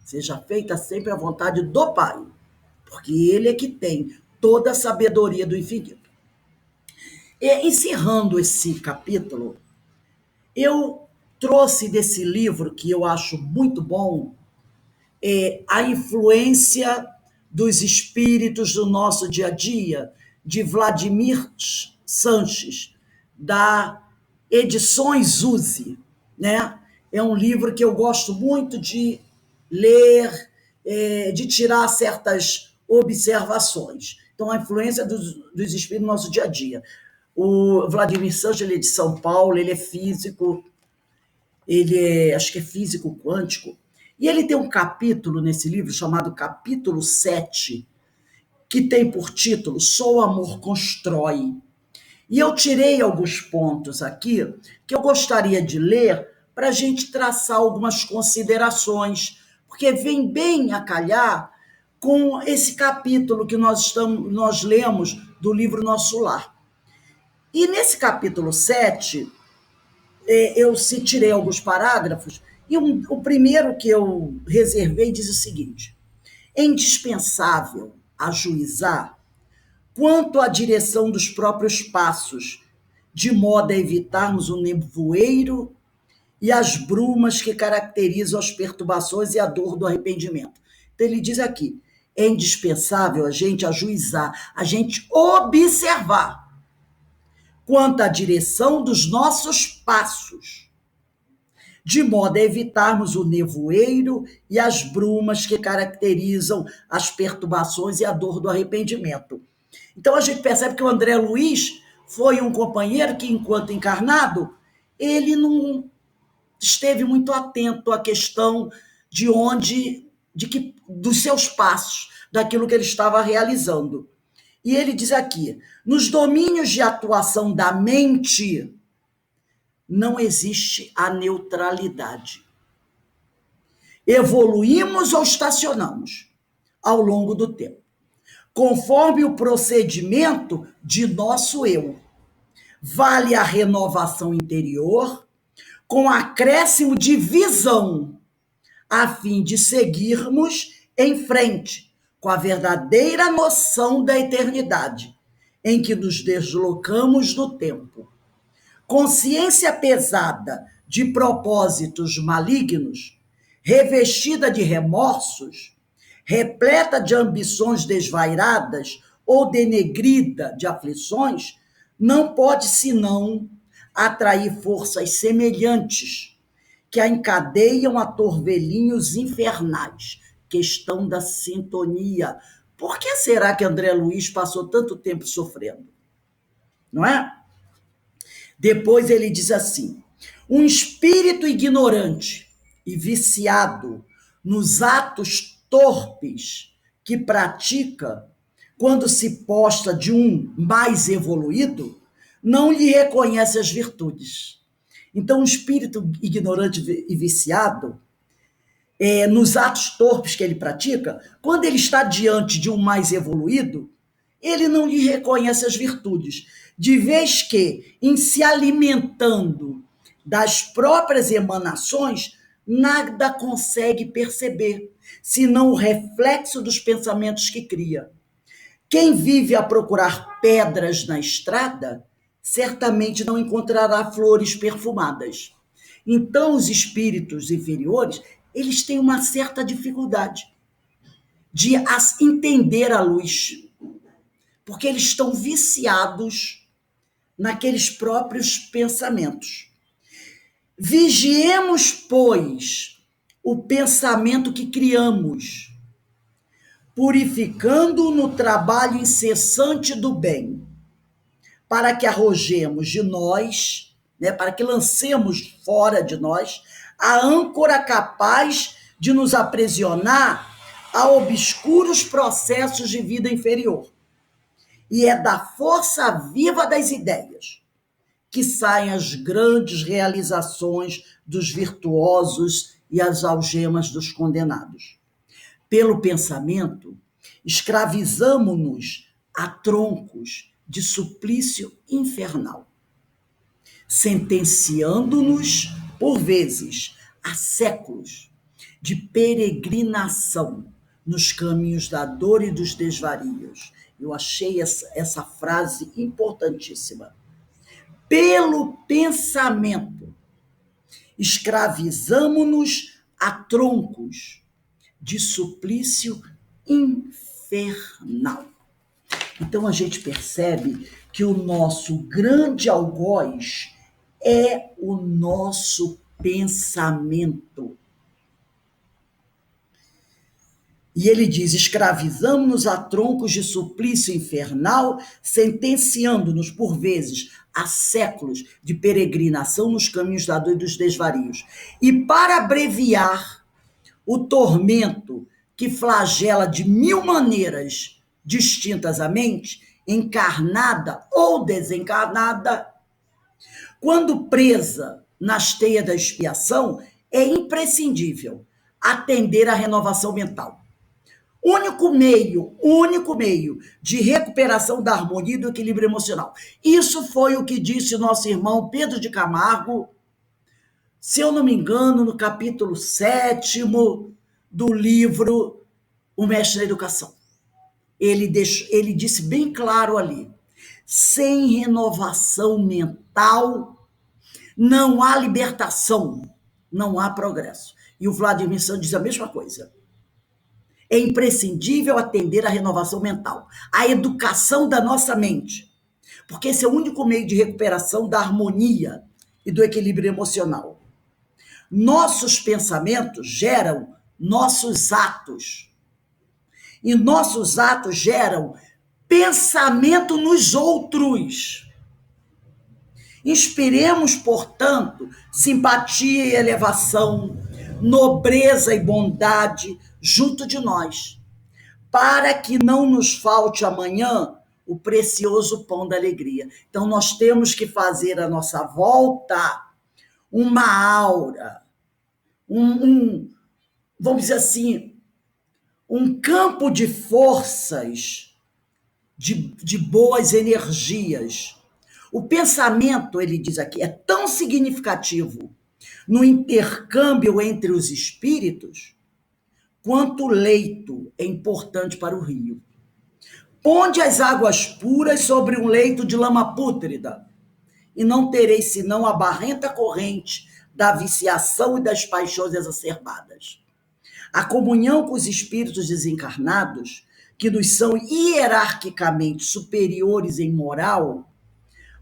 Seja feita sempre a vontade do Pai, porque Ele é que tem toda a sabedoria do infinito. E, encerrando esse capítulo, eu trouxe desse livro, que eu acho muito bom, A Influência dos Espíritos do Nosso Dia a Dia, de Vladimir Sanches, da Edições Uzi, né? É um livro que eu gosto muito de ler, de tirar certas observações. Então, a influência dos espíritos no nosso dia a dia. O Vladimir Sancho, ele é de São Paulo, ele é físico, acho que é físico quântico, e ele tem um capítulo nesse livro chamado Capítulo 7, que tem por título Só o Amor Constrói. E eu tirei alguns pontos aqui que eu gostaria de ler para a gente traçar algumas considerações, porque vem bem a calhar com esse capítulo que nós lemos do livro Nosso Lar. E nesse capítulo 7, eu tirei alguns parágrafos, e o primeiro que eu reservei diz o seguinte: é indispensável ajuizar quanto à direção dos próprios passos, de modo a evitarmos o nevoeiro e as brumas que caracterizam as perturbações e a dor do arrependimento. Então, ele diz aqui: é indispensável a gente ajuizar, a gente observar quanto à direção dos nossos passos, de modo a evitarmos o nevoeiro e as brumas que caracterizam as perturbações e a dor do arrependimento. Então a gente percebe que o André Luiz foi um companheiro que, enquanto encarnado, ele não esteve muito atento à questão dos seus passos, daquilo que ele estava realizando. E ele diz aqui: nos domínios de atuação da mente, não existe a neutralidade. Evoluímos ou estacionamos ao longo do tempo, conforme o procedimento de nosso eu. Vale a renovação interior, com acréscimo de visão, a fim de seguirmos em frente, com a verdadeira noção da eternidade, em que nos deslocamos no tempo. Consciência pesada de propósitos malignos, revestida de remorsos, repleta de ambições desvairadas ou denegrida de aflições, não pode senão atrair forças semelhantes que a encadeiam a torvelinhos infernais. Questão da sintonia. Por que será que André Luiz passou tanto tempo sofrendo? Não é? Depois ele diz assim: um espírito ignorante e viciado nos atos torpes que pratica, quando se posta de um mais evoluído, não lhe reconhece as virtudes. Então, um espírito ignorante e viciado, nos atos torpes que ele pratica, quando ele está diante de um mais evoluído, ele não lhe reconhece as virtudes, de vez que, em se alimentando das próprias emanações, nada consegue perceber, senão o reflexo dos pensamentos que cria. Quem vive a procurar pedras na estrada, certamente não encontrará flores perfumadas. Então, os espíritos inferiores, eles têm uma certa dificuldade de entender a luz, porque eles estão viciados naqueles próprios pensamentos. Vigiemos, pois, o pensamento que criamos, purificando-o no trabalho incessante do bem, para que arrojemos de nós, para que lancemos fora de nós a âncora capaz de nos aprisionar a obscuros processos de vida inferior. E é da força viva das ideias que saem as grandes realizações dos virtuosos e as algemas dos condenados. Pelo pensamento, escravizamo-nos a troncos de suplício infernal, sentenciando-nos, por vezes, a séculos de peregrinação nos caminhos da dor e dos desvarios. Eu achei essa frase importantíssima. Pelo pensamento, escravizamo-nos a troncos de suplício infernal. Então a gente percebe que o nosso grande algoz é o nosso pensamento. E ele diz: escravizamos-nos a troncos de suplício infernal, sentenciando-nos, por vezes, a séculos de peregrinação nos caminhos da dor e dos desvarios. E para abreviar o tormento que flagela de 1000 maneiras distintas a mente, encarnada ou desencarnada, quando presa nas teias da expiação, é imprescindível atender à renovação mental. Único meio de recuperação da harmonia e do equilíbrio emocional. Isso foi o que disse nosso irmão Pedro de Camargo, se eu não me engano, no capítulo 7º do livro O Mestre da Educação. Ele disse bem claro ali: sem renovação mental, não há libertação, não há progresso. E o Vladimir Santos diz a mesma coisa. É imprescindível atender à renovação mental, à educação da nossa mente, porque esse é o único meio de recuperação da harmonia e do equilíbrio emocional. Nossos pensamentos geram nossos atos, e nossos atos geram pensamento nos outros. Inspiremos, portanto, simpatia e elevação, nobreza e bondade junto de nós, para que não nos falte amanhã o precioso pão da alegria. Então, nós temos que fazer a nossa volta uma aura, vamos dizer assim, um campo de forças, de boas energias. O pensamento, ele diz aqui, é tão significativo no intercâmbio entre os espíritos, quanto o leito é importante para o rio. Ponde as águas puras sobre um leito de lama pútrida, e não tereis senão a barrenta corrente da viciação e das paixões exacerbadas. A comunhão com os espíritos desencarnados, que nos são hierarquicamente superiores em moral,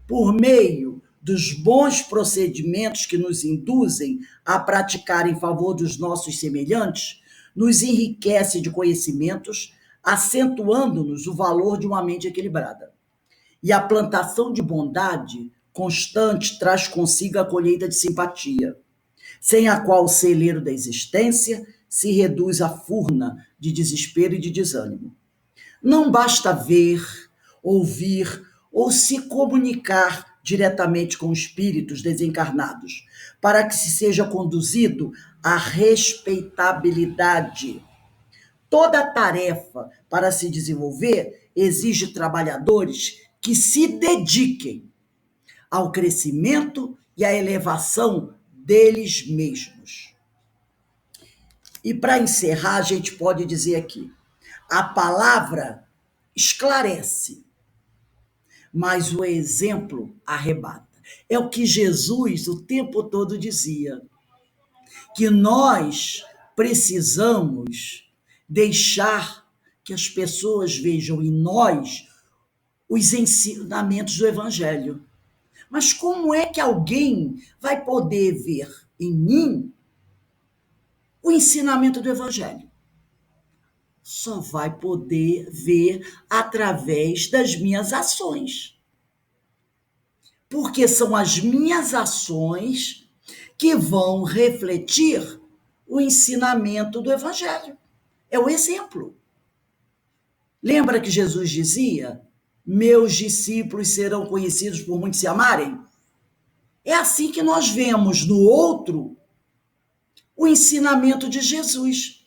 por meio dos bons procedimentos que nos induzem a praticar em favor dos nossos semelhantes, nos enriquece de conhecimentos, acentuando-nos o valor de uma mente equilibrada. E a plantação de bondade constante traz consigo a colheita de simpatia, sem a qual o celeiro da existência se reduz à furna de desespero e de desânimo. Não basta ver, ouvir ou se comunicar diretamente com espíritos desencarnados, para que se seja conduzido à respeitabilidade. Toda tarefa para se desenvolver exige trabalhadores que se dediquem ao crescimento e à elevação deles mesmos. E para encerrar, a gente pode dizer aqui: a palavra esclarece, mas o exemplo arrebata. É o que Jesus o tempo todo dizia, que nós precisamos deixar que as pessoas vejam em nós os ensinamentos do Evangelho. Mas como é que alguém vai poder ver em mim o ensinamento do Evangelho? Só vai poder ver através das minhas ações. Porque são as minhas ações que vão refletir o ensinamento do Evangelho. É o exemplo. Lembra que Jesus dizia: meus discípulos serão conhecidos por muitos se amarem? É assim que nós vemos no outro o ensinamento de Jesus,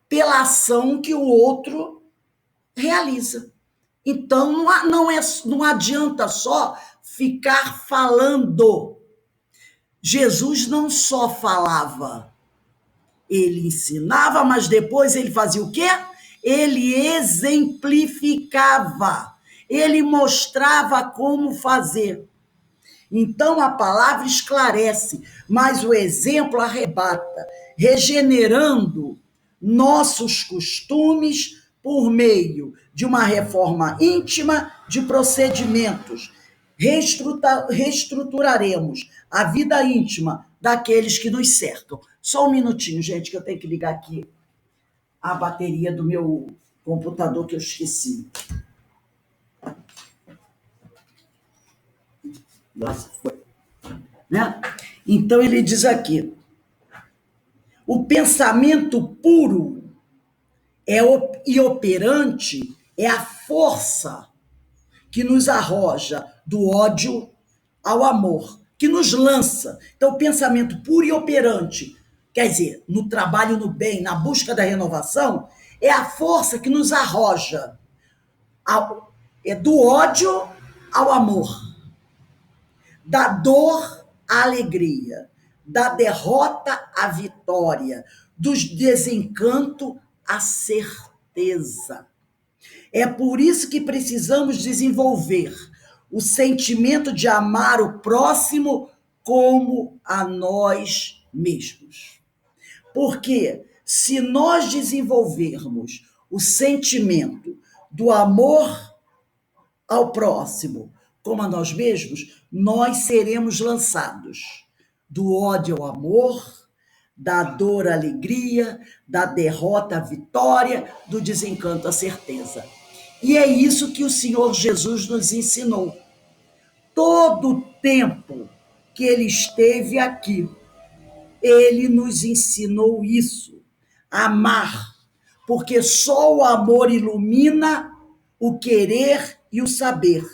pela ação que o outro realiza. Então, não adianta só ficar falando. Jesus não só falava, ele ensinava, mas depois ele fazia o quê? Ele exemplificava, ele mostrava como fazer. Então a palavra esclarece, mas o exemplo arrebata, regenerando nossos costumes por meio de uma reforma íntima de procedimentos. Reestruturaremos a vida íntima daqueles que nos cercam. Só um minutinho, gente, que eu tenho que ligar aqui a bateria do meu computador que eu esqueci. Nossa, foi. Né? Então ele diz aqui: o pensamento puro e operante é a força que nos arroja do ódio ao amor, que nos lança. Então, o pensamento puro e operante, quer dizer, no trabalho no bem, na busca da renovação, é a força que nos arroja do ódio ao amor, da dor à alegria, da derrota à vitória, do desencanto à certeza. É por isso que precisamos desenvolver o sentimento de amar o próximo como a nós mesmos. Porque se nós desenvolvermos o sentimento do amor ao próximo como a nós mesmos, nós seremos lançados do ódio ao amor, da dor à alegria, da derrota à vitória, do desencanto à certeza. E é isso que o Senhor Jesus nos ensinou. Todo o tempo que ele esteve aqui, ele nos ensinou isso, amar, porque só o amor ilumina o querer e o saber,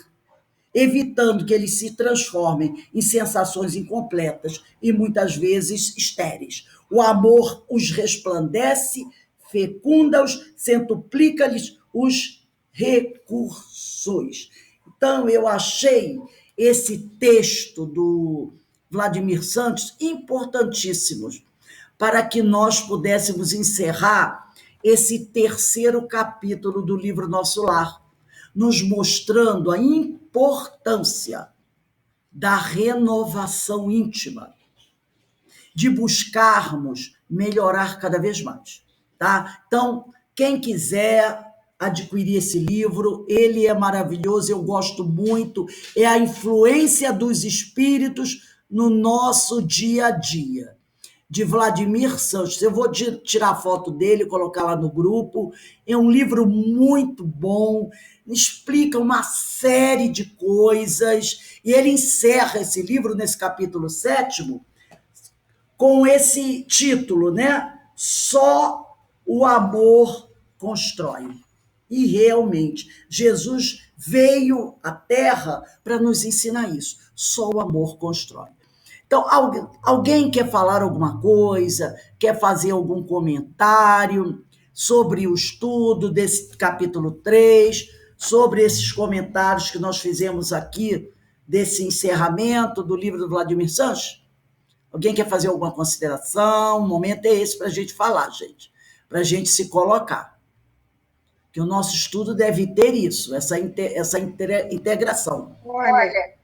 evitando que eles se transformem em sensações incompletas e muitas vezes estéreis. O amor os resplandece, fecunda-os, centuplica-lhes os recursos. Então, eu achei esse texto do Vladimir Santos importantíssimo para que nós pudéssemos encerrar esse terceiro capítulo do livro Nosso Lar, nos mostrando a importância da renovação íntima, de buscarmos melhorar cada vez mais, tá? Então, quem quiser adquirir esse livro, ele é maravilhoso, eu gosto muito, é a influência dos espíritos no nosso dia a dia, de Vladimir Santos. Eu vou tirar a foto dele, colocar lá no grupo. É um livro muito bom, explica uma série de coisas, e ele encerra esse livro, nesse capítulo 7º, com esse título, né? Só o amor constrói. E realmente, Jesus veio à Terra para nos ensinar isso. Só o amor constrói. Então, alguém quer falar alguma coisa, quer fazer algum comentário sobre o estudo desse capítulo 3, sobre esses comentários que nós fizemos aqui, desse encerramento do livro do Vladimir Santos? Alguém quer fazer alguma consideração? O momento é esse para a gente falar, gente, para a gente se colocar. Que o nosso estudo deve ter isso, essa integração. Olha,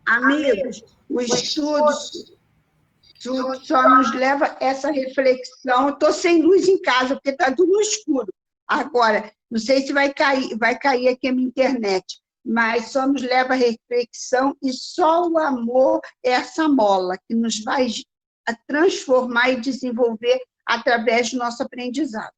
amigos, o estudo só nos leva a essa reflexão. Eu estou sem luz em casa, porque está tudo escuro. Agora, não sei se vai cair aqui a minha internet, mas só nos leva à reflexão, e só o amor é essa mola que nos faz transformar e desenvolver através do nosso aprendizado.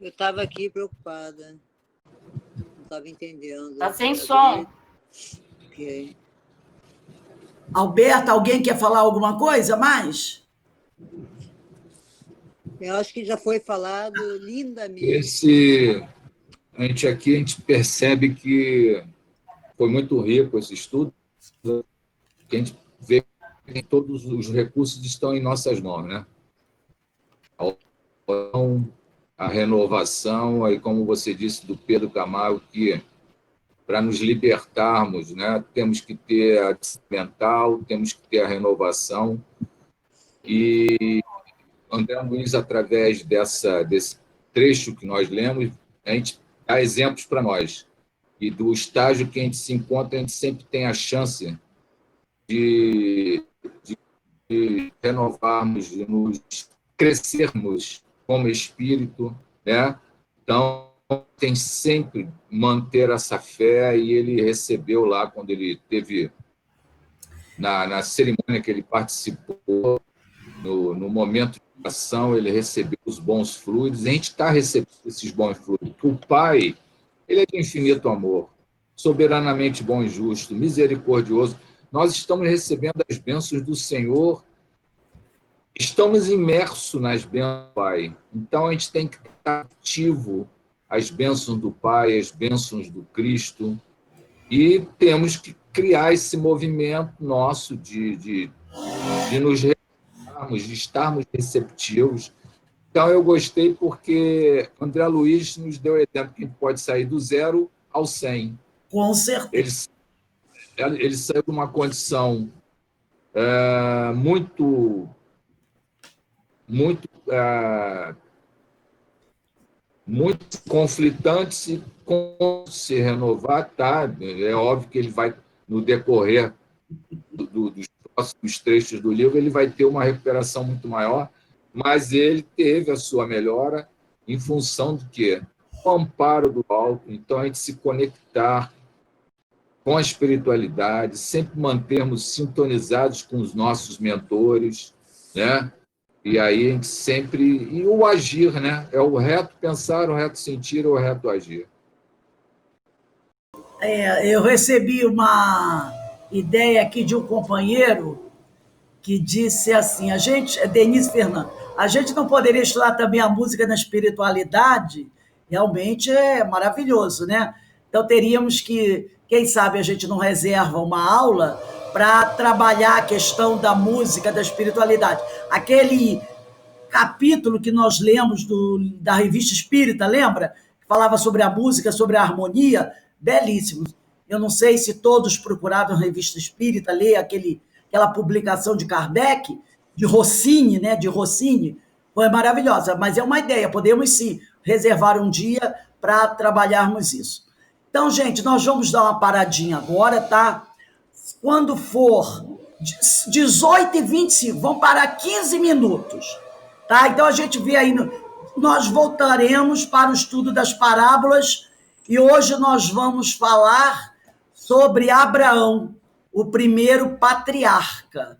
Eu estava aqui preocupada. Não estava entendendo. Está sem som. Ok. Alberta, alguém quer falar alguma coisa mais? Eu acho que já foi falado lindamente. A gente percebe que foi muito rico esse estudo, que a gente vê que todos os recursos estão em nossas mãos, né? A renovação, aí como você disse do Pedro Camargo, que para nos libertarmos, né? Temos que ter a disciplina mental, temos que ter a renovação. E André Luiz, através desse trecho que nós lemos, a gente dá exemplos para nós. E do estágio que a gente se encontra, a gente sempre tem a chance de renovarmos, de nos crescermos como espírito, né? Então, tem sempre manter essa fé, e ele recebeu lá, quando ele teve na cerimônia que ele participou, no momento de oração, ele recebeu os bons fluidos. A gente está recebendo esses bons fluidos. O Pai, ele é de infinito amor, soberanamente bom e justo, misericordioso. Nós estamos recebendo as bênçãos do Senhor, estamos imersos nas bênçãos do Pai. Então, a gente tem que estar ativo às bênçãos do Pai, às bênçãos do Cristo, e temos que criar esse movimento nosso de nos realizarmos, de estarmos receptivos. Então, eu gostei porque André Luiz nos deu o exemplo que a gente pode sair do 0 ao 100. Com certeza. Ele saiu de uma condição muito conflitante, se renovar, tá? É óbvio que ele vai, no decorrer dos próximos trechos do livro, ele vai ter uma recuperação muito maior, mas ele teve a sua melhora em função do quê? O amparo do alto. Então, a gente se conectar com a espiritualidade, sempre mantermos sintonizados com os nossos mentores, né? E aí a gente sempre... E o agir, né? É o reto pensar, o reto sentir, o reto agir. Eu recebi uma ideia aqui de um companheiro que disse assim, Denise Fernando, a gente não poderia estudar também a música na espiritualidade? Realmente é maravilhoso, né? Então teríamos que, quem sabe a gente não reserva uma aula para trabalhar a questão da música, da espiritualidade. Aquele capítulo que nós lemos da Revista Espírita, lembra? Que falava sobre a música, sobre a harmonia, belíssimo. Eu não sei se todos procuraram a Revista Espírita, ler aquela publicação de Kardec, de Rossini, né? De Rossini, foi maravilhosa, mas é uma ideia, podemos sim reservar um dia para trabalharmos isso. Então, gente, nós vamos dar uma paradinha agora, tá? Quando for 18h25, vamos parar 15 minutos, tá? Então, a gente vê aí, nós voltaremos para o estudo das parábolas, e hoje nós vamos falar sobre Abraão, o primeiro patriarca.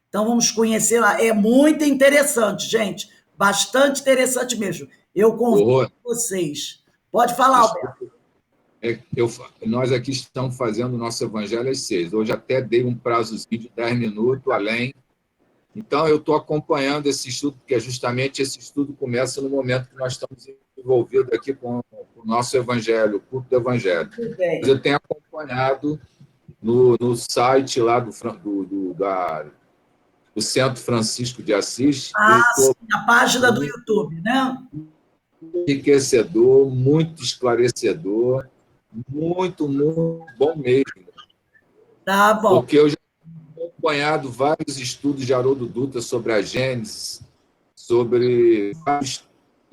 Então, vamos conhecer lá. É muito interessante, gente. Bastante interessante mesmo. Eu convido vocês. Pode falar, Alberto. Nós aqui estamos fazendo o nosso Evangelho às 6. Hoje até dei um prazozinho de 10 minutos além. Então, eu estou acompanhando esse estudo, porque justamente esse estudo começa no momento que nós estamos envolvidos aqui com o nosso Evangelho, o culto do Evangelho. Mas eu tenho acompanhado no site lá do Centro Francisco de Assis. Sim, a página do YouTube, né? Enriquecedor, muito esclarecedor, muito, muito bom mesmo. Tá bom. Porque eu já tenho acompanhado vários estudos de Haroldo Dutra sobre a Gênesis,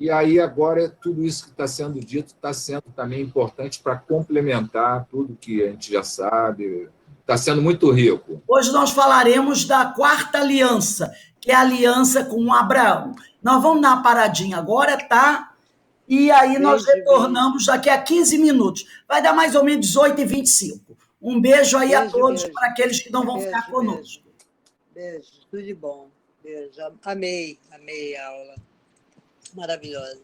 e aí agora tudo isso que está sendo dito está sendo também importante para complementar tudo que a gente já sabe. Está sendo muito rico. Hoje nós falaremos da quarta aliança, que é a aliança com Abraão. Nós vamos dar uma paradinha agora, tá? E aí nós retornamos daqui a 15 minutos. Vai dar mais ou menos 18h25. Um beijo aí a todos, para aqueles que não vão ficar conosco. Beijo, tudo de bom. Beijo. Amei a aula. Maravilhosa.